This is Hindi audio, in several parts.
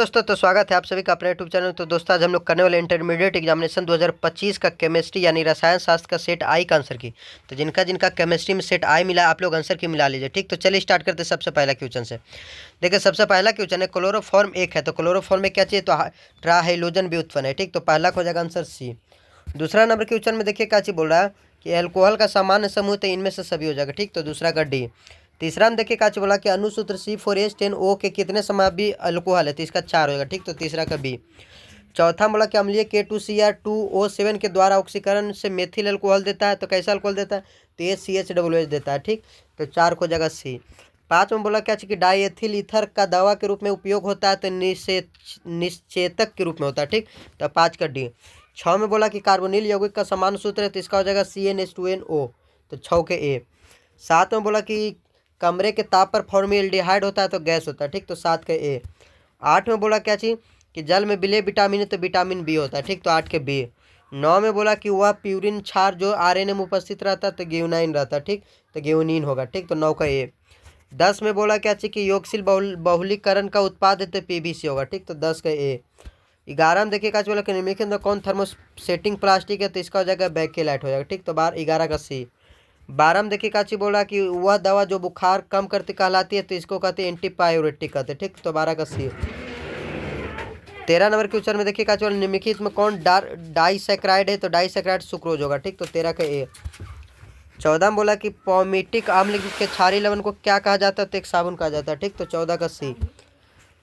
दोस्तों तो स्वागत है आप सभी का अपने यूट्यूब चैनल। तो दोस्तों आज हम लोग करने वाले इंटरमीडिएट एग्जामिनेशन 2025 का केमिस्ट्री यानी रसायन शास्त्र का सेट आई का आंसर की। तो जिनका जिनका केमिस्ट्री में सेट आई मिला आप लोग आंसर की मिला लीजिए। ठीक, तो चलिए स्टार्ट करते हैं सबसे पहला क्वेश्चन से। देखिए सबसे पहला क्वेश्चन है क्लोरोफॉर्म एक है तो क्लोरोफॉर्म में क्या चाहिए, तो ट्राहाइड्रोजन भी उत्पन्न है। ठीक, तो पहला हो जाएगा आंसर सी। दूसरा नंबर क्वेश्चन में देखिए क्या चीज बोल रहा है कि एल्कोहल का सामान्य समूह तो इनमें से सभी हो जाएगा। ठीक, तो दूसरा का डी। तीसरा में देखिए काच बोला कि अनुसूत्र C4H10O के कितने समावि अल्कोहल है, तो इसका 4 होगा। ठीक, तो तीसरा का बी। चौथा में बोला कि अम्लीय K2Cr2O7 के द्वारा ऑक्सीकरण से मेथिल अल्कोहल देता है, तो कैसा अल्कोहल देता है, तो ये CH देता है। ठीक, तो 4 को जगह सी। 5 में बोला क्या कि डाइएथिल ईथर का दवा के रूप में उपयोग होता है, तो निश्चेतक के रूप में होता है। ठीक, तो 5 का डी। 6 में बोला कि कार्बोनिल यौगिक का समान सूत्र है, तो इसका हो जाएगा CnH2nO, तो 6 के ए। 7 में बोला कि कमरे के ताप पर फॉर्मेल्डिहाइड होता है, तो गैस होता है। ठीक, तो 7 के ए। 8 में बोला क्या चीज कि जल में विलेय विटामिन है, तो विटामिन बी होता है। ठीक, तो 8 के बी। 9 में बोला कि वह प्यूरिन क्षार जो आरएनए में उपस्थित रहता है, तो ग्यूनाइन रहता है। ठीक, तो ग्यूनिन होगा। ठीक, तो 9 का ए। 10 में बोला क्या चीज कि योगशील बहुलीकरण का उत्पाद है, तो पीबीसी होगा। ठीक, तो 10 का ए। 11 में देखिए क्या बोला कि निम्नलिखित में कौन थर्मोसेटिंग प्लास्टिक है, तो इसका हो जाएगा बैकेलाइट हो जाएगा। ठीक, तो 11 का सी। 12 में देखिए काची बोला कि वह दवा जो बुखार कम करती कहलाती है, तो इसको कहते हैं एंटीपायोरेटिक कहते हैं। ठीक, तो 12 का सी। 13 नंबर क्वेश्चन में देखिए काची बोला निम्नलिखित में कौन डाइसैक्राइड है, तो डाइसैक्राइड सुक्रोज होगा। ठीक, तो 13 का ए। 14 में बोला कि पॉमिटिक अम्ल के क्षारीय लवण को क्या कहा जाता है, तो एक साबुन कहा जाता है। ठीक, तो 14 का सी।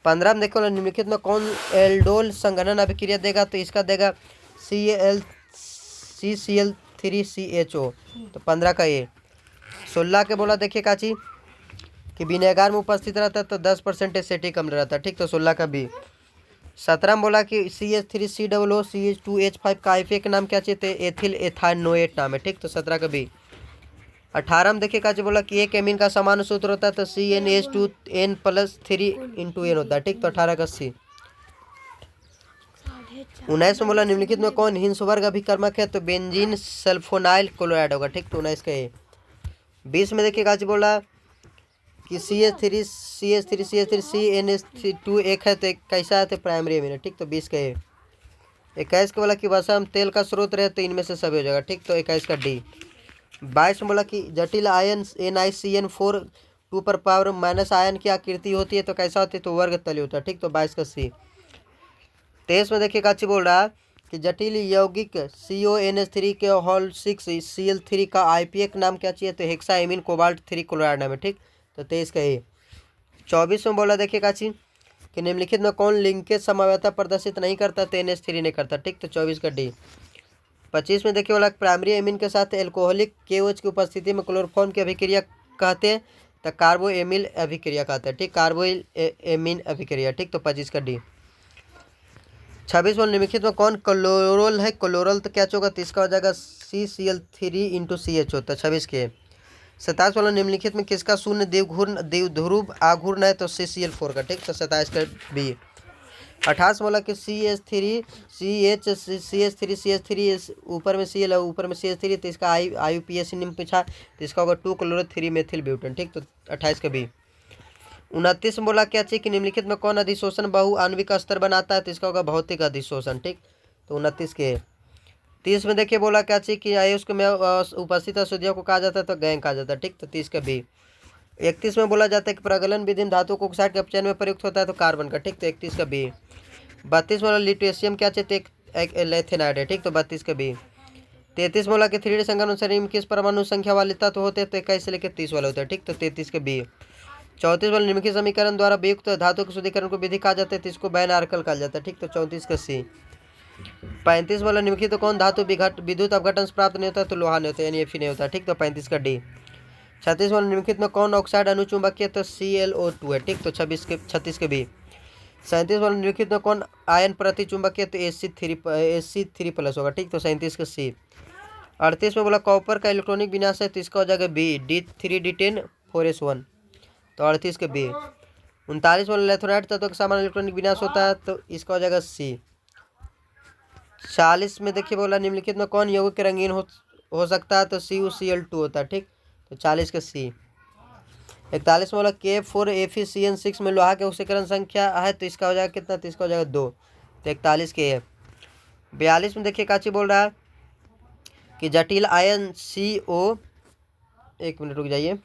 15 में देखो निम्नलिखित में कौन एल्डोल संघनन अभिक्रिया देगा, तो इसका देगा CCl3CHO, तो 15 का ए। 16 के बोला देखिए काची कि विनेगार में उपस्थित रहता है, तो 10% एसिटिक अम्ल रहता है। ठीक, तो 16 का बी। 17 में बोला कि CH3COO CH2H5 का आईपीए का नाम क्या चाहिए, तो एथिल एथानोएट नाम है। ठीक, तो 17 का बी। 18 में देखिए काची बोला कि एक एमीन का समान सूत्र होता है, तो CnH2n+3 × n होता है। ठीक, तो 18 का सी। 19 में बोला निम्नलिखित में कौन हिंसवर्ग अभिकर्मक है, तो बेंजीन सल्फोनाइल क्लोराइड होगा। ठीक, तो 19 का ए। 20 में देखिए काची बोला कि CH3 CNH2 एक है, तो एक कैसा है, तो प्राइमरी एमीन है। ठीक, तो 20 का ए। 21 के बोला कि वसा में तेल का स्रोत रहे, तो इनमें से सभी हो जाएगा। ठीक, तो 21 का डी। 22 में बोला कि जटिल आयन NiCN4 2 पर पावर माइनस आयन की आकृति होती है, तो कैसा होती है, तो वर्ग तली होता है। ठीक, तो 22 का सी। 23 में देखिए काची बोल रहा है कि जटिल यौगिक CONH3 के होल 6Cl3 का आईपीए का नाम क्या चाहिए, तो हेक्साइमिन कोबाल्ट 3 क्लोराइड नाम है। ठीक, तो 23 का ए। 24 में बोला देखिए काची कि निम्नलिखित में कौन लिंकेज समवेता प्रदर्शित नहीं करता, तो NH3 नहीं करता। ठीक, तो 24 का डी। 25 में देखिए बोला प्राइमरी एमीन के साथ एल्कोहलिक KOH की उपस्थिति में क्लोरोफॉर्म की अभिक्रिया कहते हैं, तो कार्बो एमिल अभिक्रिया कहते हैं। ठीक, कार्बो एमीन अभिक्रिया। ठीक, तो 25 का डी। 26 में निम्नलिखित में कौन क्लोरोल है, क्लोरल तो क्या होगा, तो इसका हो जाएगा CCl3 × CH होता है। 26 के। 27 वाला निम्नलिखित में किसका शून्य द्विध्रुव आघूर्ण है, तो CCl4 का। ठीक, तो 27 का बी। 28 बोला कि CH3 ऊपर में Cl है ऊपर में CH3, तो इसका IUPAC निम्न पूछा, तो इसका होगा 2-क्लोरो-3 मेथिल ब्यूटेन। ठीक, तो 28 का बी। 29 में बोला क्या चाहिए कि निम्नलिखित में कौन अधिशोषण बहु आणविक स्तर बनाता है, तो इसका होगा भौतिक अधिशोषण। ठीक, तो 29 के। 30 में देखिए बोला क्या चाहिए कि आयुष्क में उपस्थित अशुद्धियों को कहा जाता है, तो गैंग कहा जाता है। ठीक, तो 30 का बी। 31 में बोला जाता है कि प्रगलन विधि में धातु को ऑक्साइड के अपचयन में प्रयुक्त होता है, तो कार्बन का। ठीक, तो 31 का बी। 32 में बोला लिथियम क्या चाहिए, तो एक लेथेनाइड है। ठीक, तो 32 का बी। 33 में बोला कि 3D संख्या अनुसार में किस परमाणु संख्या वाले तत्व होते हैं, तो 21 से लेकर 30 वाले होते हैं। ठीक, तो 33 के बी। 34 वाले निम्नलिखित समीकरण द्वारा वियुक्त धातु के शुद्धिकरण को विधि कहा जाता है, तो इसको बैन आर्कल कहा जाता है। ठीक, तो 34 का सी। 35 वाला निम्नलिखित तो कौन धातु विद्युत अपघटन से प्राप्त नहीं होता, तो लोहा नहीं होता, यानी Fe नहीं होता। ठीक, तो 35 का डी। 36 वाला निम्नलिखित में कौन ऑक्साइड अनुचुंबकीय, तो ClO2 है। ठीक, तो 36 के बी। 37 वाला निम्नलिखित में कौन आयन प्रतिचुंबकीय, तो AC3+ होगा। ठीक, तो 37 का सी। 38 में बोला कॉपर का इलेक्ट्रॉनिक विन्यास है, तो इसका हो जाएगा बी D3D10 4s1, तो 38 के बी। 39 वाला लेथोनाइट तत्व का सामान्य इलेक्ट्रॉनिक विन्यास होता है, तो इसका हो जाएगा सी। 40 में देखिए बोला निम्नलिखित में कौन यौगिक के रंगीन हो सकता है, तो CuCl2 होता है। ठीक, तो 40 का सी। 41 में बोला K4Fe6 में लोहा के ऑक्सीकरण संख्या है, तो इसका हो जाएगा कितना, तो इसका हो जाएगा 2, तो 41 के है। 42 में देखिए काची बोल रहा है कि जटिल आयन CO, 1 मिनट रुक जाइए,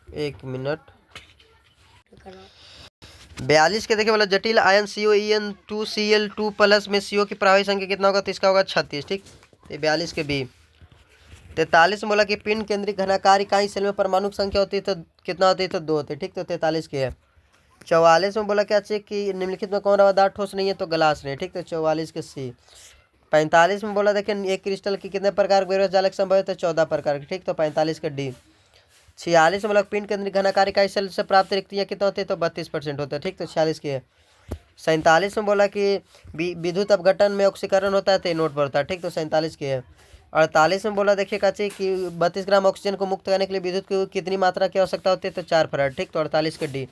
1 मिनट। 42 के देखिए बोला जटिल आयन COEN2Cl2 प्लस में CO की प्रभावी संख्या कितना होगा, तो इसका होगा 36, ठीक, 42 के बी। 43 में बोला कि पिंड केंद्रित घनाकार इकाई सेल में परमाणु की संख्या होती है तो कितना होती है, तो 2 होती है, ठीक, तो 43 के है। 44 में बोला क्या चाहिए कि निम्नलिखित में कौन रवादार ठोस नहीं है, तो ग्लास नहीं, ठीक, तो 44 के सी। 45 में बोला देखिए एक क्रिस्टल की कितने प्रकार के विरस जालक संभव है, तो 14 प्रकार के, ठीक, तो 45 का डी। 46 में बोला पिंड केंद्रित घनाकार इकाई सेल से प्राप्त रिक्तियाँ कितना होती है, तो 32% होता है, ठीक, तो 46 की है। 47 में बोला कि विद्युत अपघटन में ऑक्सीकरण होता है, तो नोट पर होता है, ठीक, तो 47 की है। 48 में बोला देखिए काची कि 32 ग्राम ऑक्सीजन को मुक्त करने के लिए विद्युत की कितनी मात्रा की आवश्यकता होती है, तो 4 फराड, ठीक, तो 48 के डी।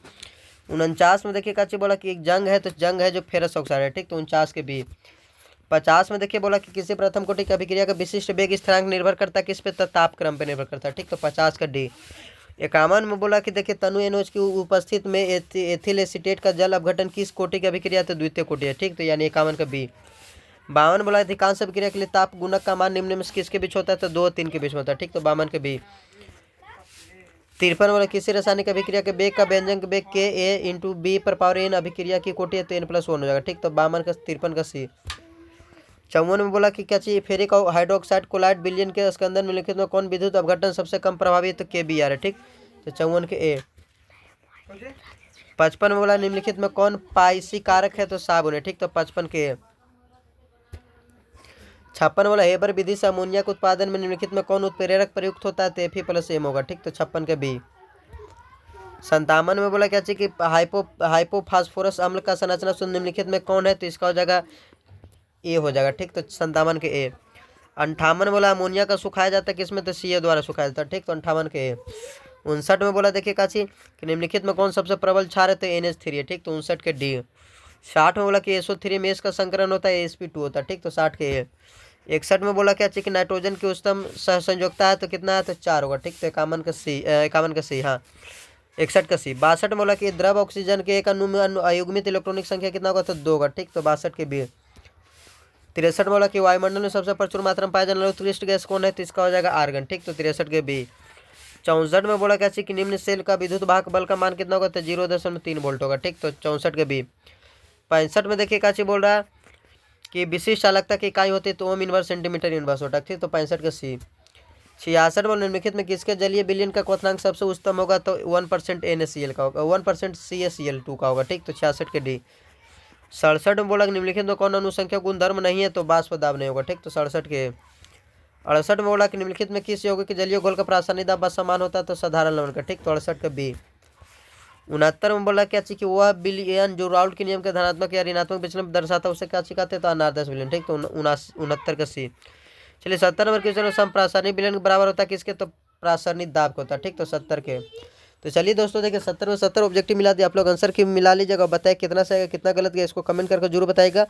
49 में देखिए काची बोला कि एक जंग है, तो जंग है जो फेरस ऑक्साइड है, ठीक, तो 49 के बी। 50 में देखिए बोला कि किसी प्रथम कोटि की अभिक्रिया का विशिष्ट वेग स्थिरांक निर्भर करता है किस पे, तो तापक्रम पे निर्भर करता है, ठीक, तो 50 का डी। 51 में बोला कि देखिए तनु एनोच की उपस्थित में एथिल एसीटेट का जल अपघटन किस कोटि की अभिक्रिया, तो द्वितीय कोटि है, ठीक, तो यानी 51 का बी। 52 बोला अधिकांश अभिक्रिया के लिए ताप गुणक का मान निम्न में किसके बीच होता है, तो 2 और 3 के बीच में होता है, ठीक, तो 52 के बी। 53 बोला किसी रासायनिक अभिक्रिया के बेग का व्यंजक बेग के A × B पर पावर n अभिक्रिया की कोटि है, तो n+1 हो जाएगा, ठीक, तो 52 का 53 का सी। 54 में बोला कि क्या चाहिए फेरिक हाइड्रोक्साइड कोलाइड विलयन के स्कंदन में लिखित में कौन विद्युत अपघटन सबसे कम प्रभावी है, तो KBr है, ठीक, तो 54 के ए। 55 में बोला निम्नलिखित में कौन पाइसी कारक है, तो साबुन है, ठीक, तो 55 के ए। 56 बोला हेबर विधि से अमोनिया के उत्पादन में निम्नलिखित में कौन उत्प्रेरक प्रयुक्त होता है, तो Fe+M होगा, ठीक, तो 56 के बी। 57 में बोला क्या चाहिए कि हाइपोफास्फोरस अम्ल का संरचना सूत्र निम्नलिखित में कौन है, तो इसका हो जाएगा ए हो जाएगा, ठीक, तो 57 के ए। 58 बोला अमोनिया का सुखाया जाता है किसमें, तो Ca द्वारा सुखाया जाता है, ठीक, तो 58 के ए। 59 में बोला देखिए काची कि निम्नलिखित में कौन सबसे प्रबल क्षार है, तो NH3 है, ठीक, तो 59 के डी। 60 में बोला कि SO3 में इसका संकरण होता है Sp2 होता है, ठीक, तो 60 के ए। 61 में बोला क्या चाहिए कि नाइट्रोजन की उच्चतम सहसंयोजकता है, तो कितना है, तो 4 होगा, ठीक, तो 51 का सी, हाँ 61 का सी। 62 में बोला कि द्रव ऑक्सीजन के एक अयुग्मित इलेक्ट्रॉनिक संख्या कितना होगा, तो 2 होगा, ठीक, तो 62 के बी। 63 में बोला कि वायुमंडल में सबसे प्रचुर मात्रा में पाया जाने वाला उत्कृष्ट गैस कौन है, तो इसका हो जाएगा आर्गन, ठीक, तो 63 के बी। 64 में बोला क्या चाहिए कि निम्न सेल का विद्युत वाहक बल का मान कितना होगा, तो 0.3 वोल्ट होगा, ठीक, तो 64 के बी। 65 में देखिए काची बोल रहा है कि विशिष्ट चालकता की इकाई होती है, तो ओम इनवर्स सेंटीमीटर इनवर्स होता है, ठीक, तो 65 का सी। 66 में निम्नलिखित में किसके जलीय विलयन का क्वथनांक सबसे उच्चतम होगा, तो 1% NaCl का होगा, 1% CaCl2 का होगा, ठीक, तो 66 के डी। 67 में बोला निम्नलिखित में कौन अनुसंख्या गुणधर्म नहीं है, तो बाष्प दाब नहीं होगा, ठीक, तो 67 के। 68 में बोला कि निम्नलिखित में किस यौगिक के जलीय घोल का प्रासंगिक दाब समान होता है, तो साधारण लवण का, ठीक, तो 68 का बी। 69 में बोला क्या चाहिए कि वह विलयन जो राउल्ट के नियम के धनात्मक या ऋणात्मक विचलन दर्शाता है उसे क्या कहते हैं, तो अनादर्श विलयन, ठीक, तो 69 का सी। चलिए 70 नंबर क्वेश्चन सम प्रासरणिक विलयन बराबर होता है किसके, तो प्रासरणिक दाब का होता है, ठीक, तो 70 के। तो चलिए दोस्तों देखिए 70 में 70 ऑब्जेक्टिव मिला दिया, आप लोग आंसर की मिला लीजिएगा, बताइए कितना सही है कितना गलत गया, इसको कमेंट करके जरूर बताइएगा।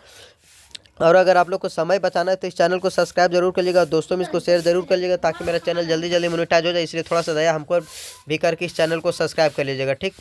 और अगर आप लोग को समय बचाना है तो इस चैनल को सब्सक्राइब जरूर करिएगा, दोस्तों में इसको शेयर जरूर करिएगा ताकि मेरा चैनल जल्दी जल्दी मोनेटाइज हो जाए, इसलिए थोड़ा सा दया हमको भी करके इस चैनल को सब्सक्राइब कर लीजिएगा, ठीक।